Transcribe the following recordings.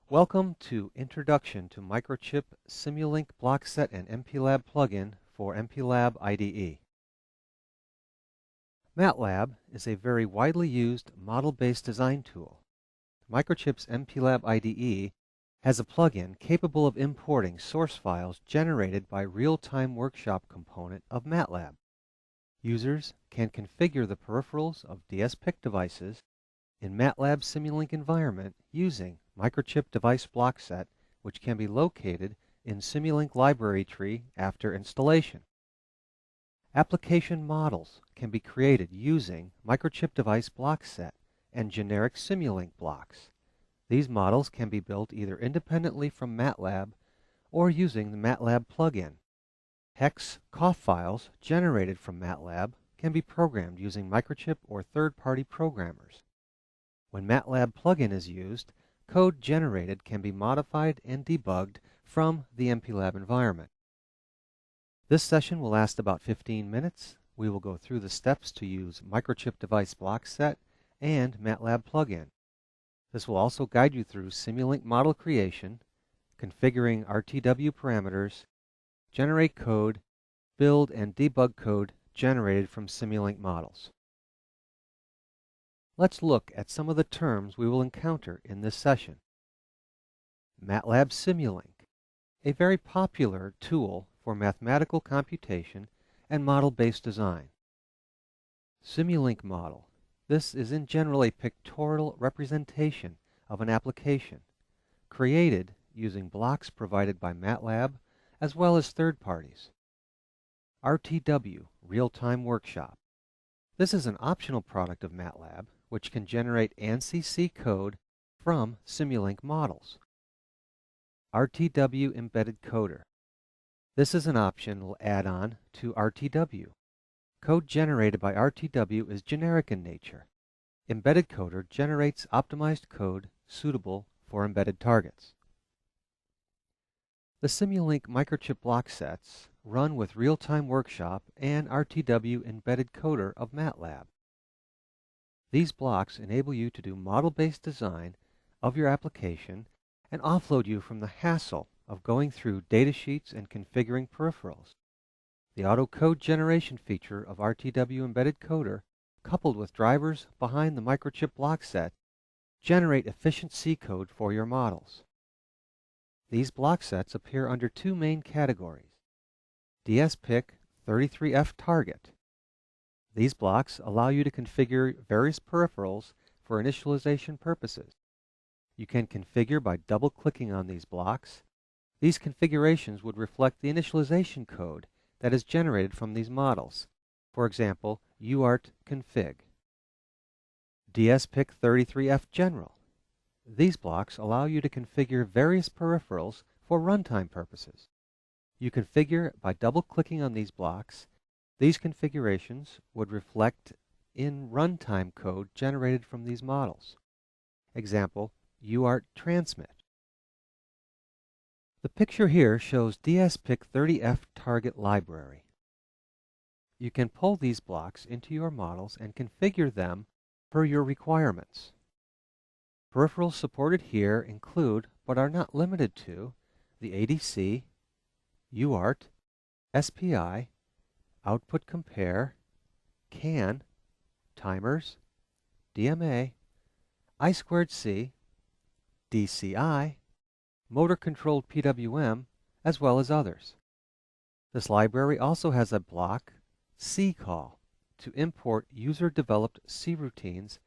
Welcome to Introduction to Microchip SIMULINK Blockset and MPLAB plugin for MPLAB IDE. Matlab is a very widely used model-based design tool. Microchip's MPLAB IDE has a plugin capable of importing source files generated by real-time workshop component of Matlab. Users can configure the peripherals of dsPIC devices in Matlab Simulink environment using Microchip device blockset, which can be located in SIMULINK Library tree after installation. Application models can be created using Microchip device blockset and generic SIMULINK blocks. These models can be built either independently from Matlab or using the Matlab plugin. Hex COF files generated from Matlab can be programmed using Microchip or third-party programmers. When Matlab plugin is used, code generated can be modified and debugged from the MPLAB environment. This session will last about 15 minutes. We will go through the steps to use Microchip device blockset and Matlab plugin. This will also guide you through SIMULINK model creation, configuring RTW parameters, generate code, build and debug code generated from SIMULINK models. Let's look at some of the terms we will encounter in this session. Matlab SIMULINK, a very popular tool for mathematical computation and model-based design. SIMULINK model. This is in general a pictorial representation of an application, created using blocks provided by Matlab as well as third parties. RTW, Real-Time Workshop. This is an optional product of Matlab which can generate ANSI C code from SIMULINK models. RTW Embedded Coder. This is an optional add-on to RTW. Code generated by RTW is generic in nature. Embedded Coder generates optimized code suitable for embedded targets. The SIMULINK Microchip blocksets run with Real-Time Workshop and RTW Embedded Coder of Matlab. These blocks enable you to do model-based design of your application and offload you from the hassle of going through datasheets and configuring peripherals. The auto code generation feature of RTW Embedded Coder, coupled with drivers behind the Microchip blockset, generate efficient C code for your models. These blocksets appear under two main categories: dsPIC 33F target. These blocks allow you to configure various peripherals for initialization purposes. You can configure by double-clicking on these blocks. These configurations would reflect the initialization code that is generated from these models. For example, UART config. dsPIC 33F general. These blocks allow you to configure various peripherals for runtime purposes. You configure by double-clicking on these blocks. These configurations would reflect in runtime code generated from these models. Example, UART transmit. The picture here shows dsPIC 30F target library. You can pull these blocks into your models and configure them per your requirements. Peripherals supported here include, but are not limited to, the ADC, UART, SPI, output compare, CAN, timers, DMA, I2C, DCI, motor-controlled PWM, as well as others. This library also has a block, CCall, to import user-developed C routines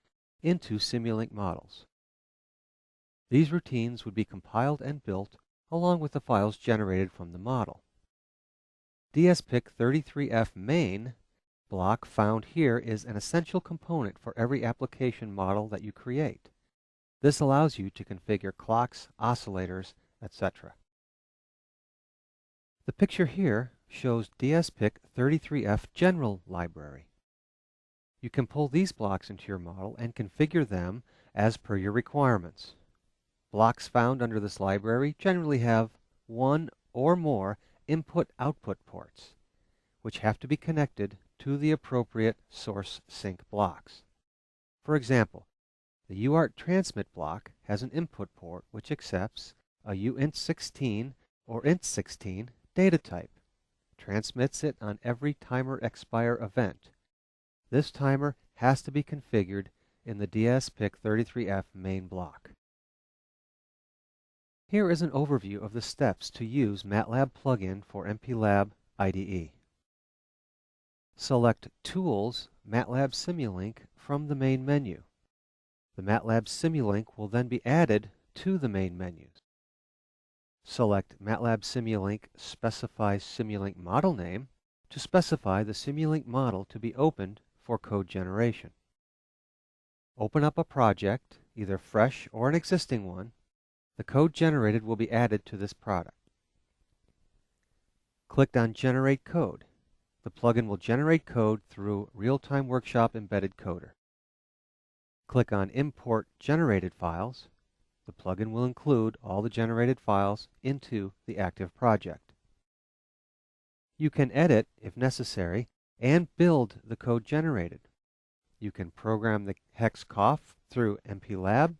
into SIMULINK models. These routines would be compiled and built along with the files generated from the model. dsPIC 33F main block found here is an essential component for every application model that you create. This allows you to configure clocks, oscillators, etc. The picture here shows dsPIC 33F general library. You can pull these blocks into your model and configure them as per your requirements. Blocks found under this library generally have one or more input-output ports, which have to be connected to the appropriate source sync blocks. For example, The UART transmit block has an input port which accepts a uint16 or int16 data type, transmits it on every timer expire event. This timer has to be configured in the dsPIC 33F main block. Here is an overview of the steps to use Matlab plugin for MPLAB IDE. Select Tools, Matlab SIMULINK from the main menu. The Matlab SIMULINK will then be added to the main menus. Select Matlab SIMULINK Specify SIMULINK Model Name to specify the SIMULINK model to be opened for code generation. Open up a project, either fresh or an existing one. The code generated will be added to this product. Click on Generate Code. The plugin will generate code through Real-Time Workshop Embedded Coder. Click on Import Generated Files. The plugin will include all the generated files into the active project. You can edit, if necessary, and build the code generated. You can program the hex cough through MPLAB.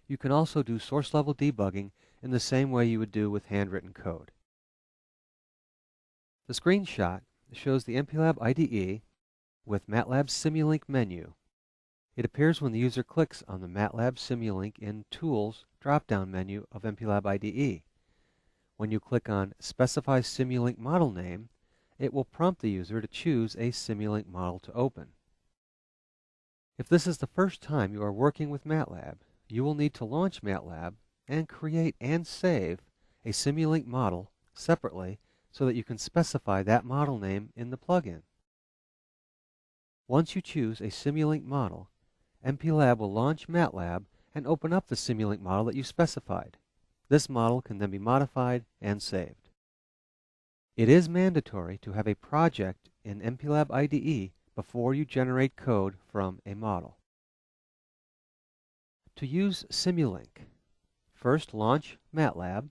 You can also do source-level debugging in the same way you would do with handwritten code. The screenshot shows the MPLAB IDE with Matlab SIMULINK menu. It appears when the user clicks on the Matlab SIMULINK in Tools drop-down menu of MPLAB IDE. When you click on Specify SIMULINK Model Name, it will prompt the user to choose a SIMULINK model to open. If this is the first time you are working with Matlab, you will need to launch Matlab and create and save a SIMULINK model separately so that you can specify that model name in the plugin. Once you choose a SIMULINK model, MPLAB will launch Matlab and open up the SIMULINK model that you specified. This model can then be modified and saved. It is mandatory to have a project in MPLAB IDE before you generate code from a model. To use SIMULINK, first launch Matlab.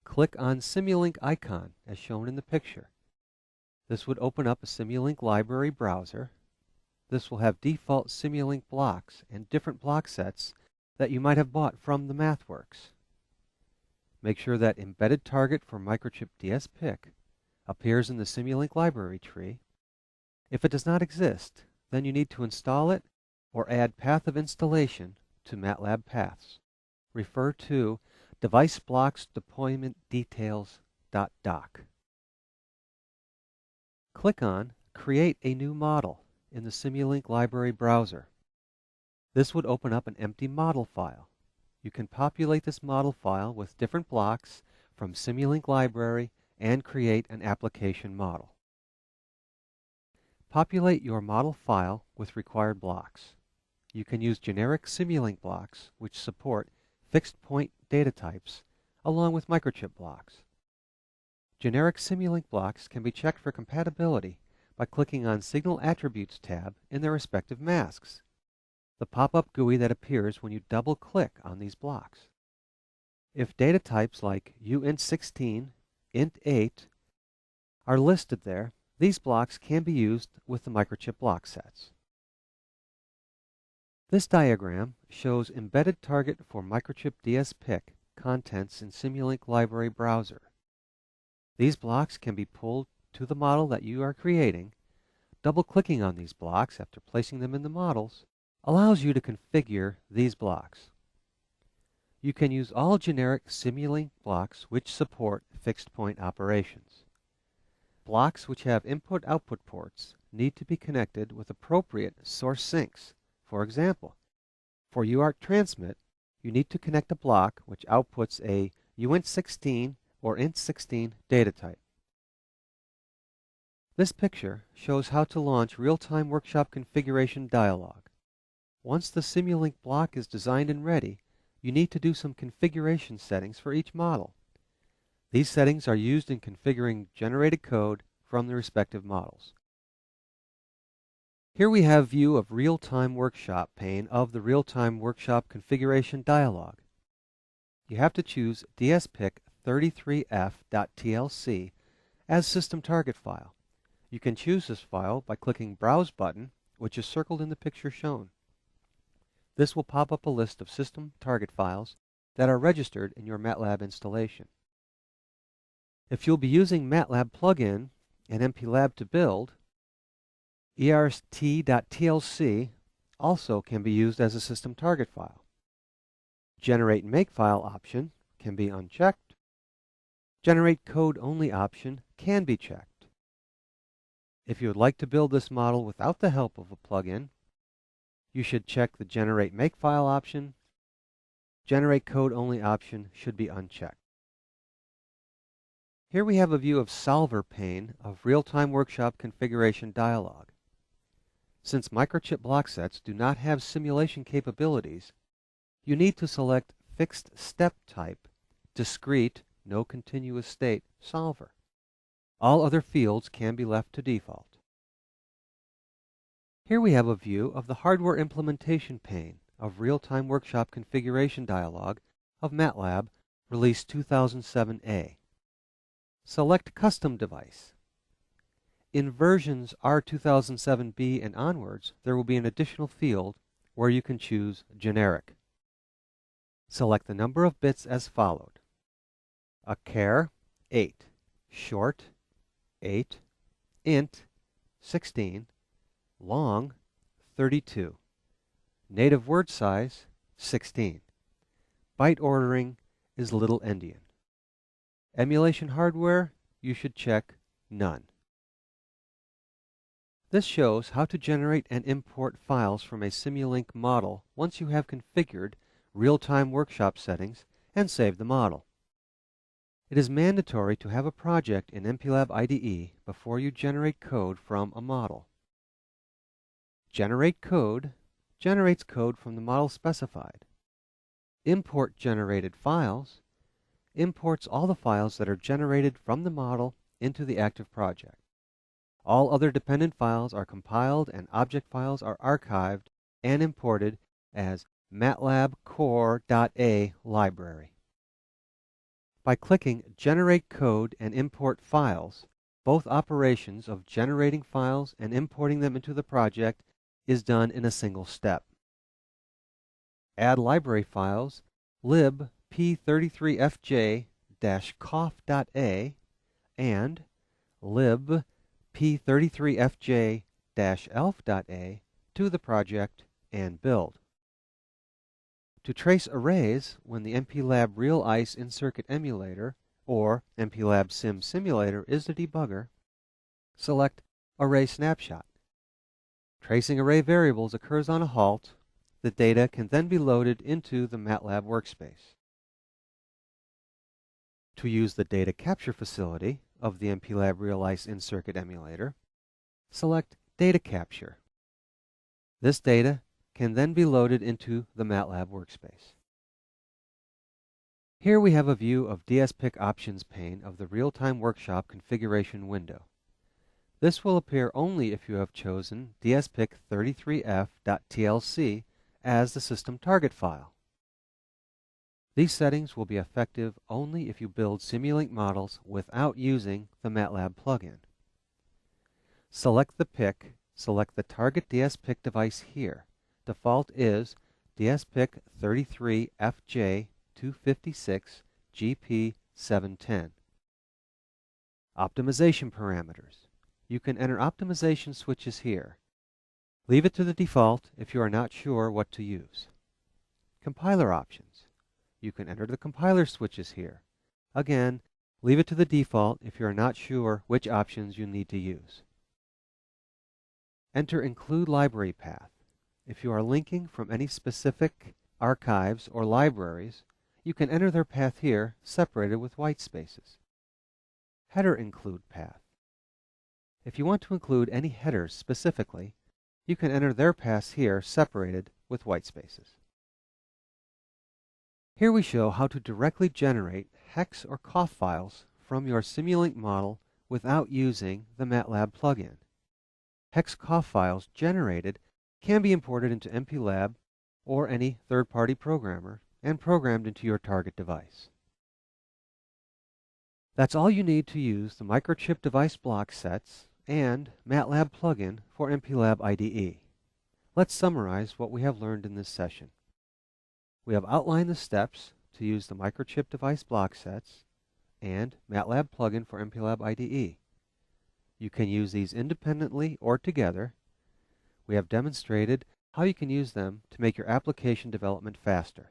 Click on SIMULINK icon as shown in the picture. This would open up a SIMULINK Library browser. This will have default SIMULINK blocks and different block sets that you might have bought from the MathWorks. Make sure that Embedded Target for Microchip dsPIC appears in the SIMULINK Library tree. If it does not exist, then you need to install it or add path of installation to Matlab paths. Refer to Device Blocks Deployment Details.doc. Click on Create a New Model in the SIMULINK Library browser. This would open up an empty model file. You can populate this model file with different blocks from SIMULINK Library and create an application model. Populate your model file with required blocks. You can use generic SIMULINK blocks which support fixed point data types along with Microchip blocks. Generic SIMULINK blocks can be checked for compatibility by clicking on Signal Attributes tab in their respective masks, the pop-up GUI that appears when you double-click on these blocks. If data types like uint16, int8 are listed there, these blocks can be used with the Microchip block sets. This diagram shows Embedded Target for Microchip dsPIC contents in SIMULINK Library browser. These blocks can be pulled to the model that you are creating. Double-clicking on these blocks after placing them in the models allows you to configure these blocks. You can use all generic SIMULINK blocks which support fixed point operations. Blocks which have input-output ports need to be connected with appropriate source sinks. For example, for UART transmit, you need to connect a block which outputs a uint16 or int16 data type. This picture shows how to launch Real-Time Workshop Configuration dialog. Once the SIMULINK block is designed and ready, you need to do some configuration settings for each model. These settings are used in configuring generated code from the respective models. Here we have view of Real-Time Workshop pane of the Real-Time Workshop Configuration dialog. You have to choose dsPIC 33f.tlc as system target file. You can choose this file by clicking Browse button, which is circled in the picture shown. This will pop up a list of system target files that are registered in your Matlab installation. If you'll be using Matlab plugin and MPLAB to build, ert.tlc also can be used as a system target file. Generate Makefile option can be unchecked. Generate Code Only option can be checked. If you would like to build this model without the help of a plugin, you should check the Generate Makefile option. Generate Code Only option should be unchecked. Here we have a view of Solver pane of Real-Time Workshop Configuration dialog. Since Microchip blocksets do not have simulation capabilities, you need to select Fixed Step Type, Discrete, No Continuous State Solver. All other fields can be left to default. Here we have a view of the Hardware Implementation pane of Real-Time Workshop Configuration dialog of Matlab Release 2007A. Select Custom Device. In versions R2007B and onwards, there will be an additional field where you can choose Generic. Select the number of bits as followed: a char 8, short 8, int 16, long 32, native word size 16. Byte ordering is little endian. Emulation hardware, you should check None. This shows how to generate and import files from a SIMULINK model once you have configured real-time workshop settings and saved the model. It is mandatory to have a project in MPLAB IDE before you generate code from a model. Generate Code generates code from the model specified. Import Generated Files imports all the files that are generated from the model into the active project. All other dependent files are compiled and object files are archived and imported as Matlab core.a library. By clicking Generate Code and Import Files, both operations of generating files and importing them into the project is done in a single step. Add library files lib p33fj-coff.a and lib p33fj-elf.a to the project and build. To trace arrays when the MPLAB Real ICE in-circuit emulator or MPLAB Sim Simulator is the debugger, select Array Snapshot. Tracing array variables occurs on a halt. The data can then be loaded into the Matlab workspace. To use the data capture facility of the MPLAB Real ICE in-circuit emulator, select Data Capture. This data can then be loaded into the Matlab workspace. Here we have a view of dsPIC Options pane of the Real-Time Workshop configuration window. This will appear only if you have chosen dsPIC 33f.tlc as the system target file. These settings will be effective only if you build Simulink models without using the Matlab plugin. Select the PIC, select the target dsPIC device here. Default is dsPIC 33FJ256GP710. Optimization parameters. You can enter optimization switches here. Leave it to the default if you are not sure what to use. Compiler options. You can enter the compiler switches here. Again, leave it to the default if you are not sure which options you need to use. Enter Include Library Path. If you are linking from any specific archives or libraries, you can enter their path here, separated with white spaces. Header Include Path. If you want to include any headers specifically, you can enter their paths here, separated with white spaces. Here we show how to directly generate hex or coff files from your Simulink model without using the Matlab plugin. Hex coff files generated can be imported into MPLAB or any third-party programmer and programmed into your target device. That's all you need to use the Microchip device block sets and Matlab plugin for MPLAB IDE. Let's summarize what we have learned in this session. We have outlined the steps to use the Microchip device block sets and Matlab plugin for MPLAB IDE. You can use these independently or together. We have demonstrated how you can use them to make your application development faster.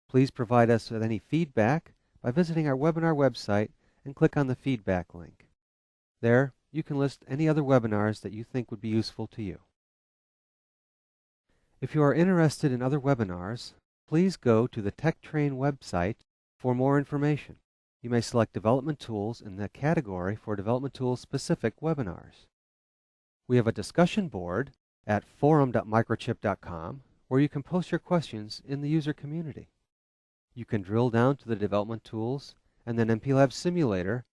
Please provide us with any feedback by visiting our webinar website and click on the feedback link. There, you can list any other webinars that you think would be useful to you. If you are interested in other webinars, please go to the TechTrain website for more information. You may select Development Tools in the category for Development Tools specific webinars. We have a discussion board at forum.microchip.com where you can post your questions in the user community. You can drill down to the Development Tools and then MPLAB Simulator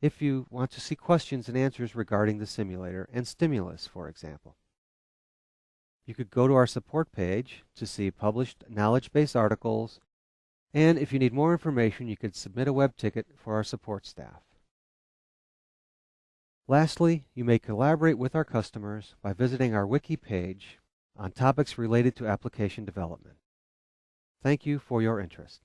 if you want to see questions and answers regarding the simulator and stimulus, for example. You could go to our support page to see published knowledge base articles, and if you need more information, you could submit a web ticket for our support staff. Lastly, you may collaborate with our customers by visiting our wiki page on topics related to application development. Thank you for your interest.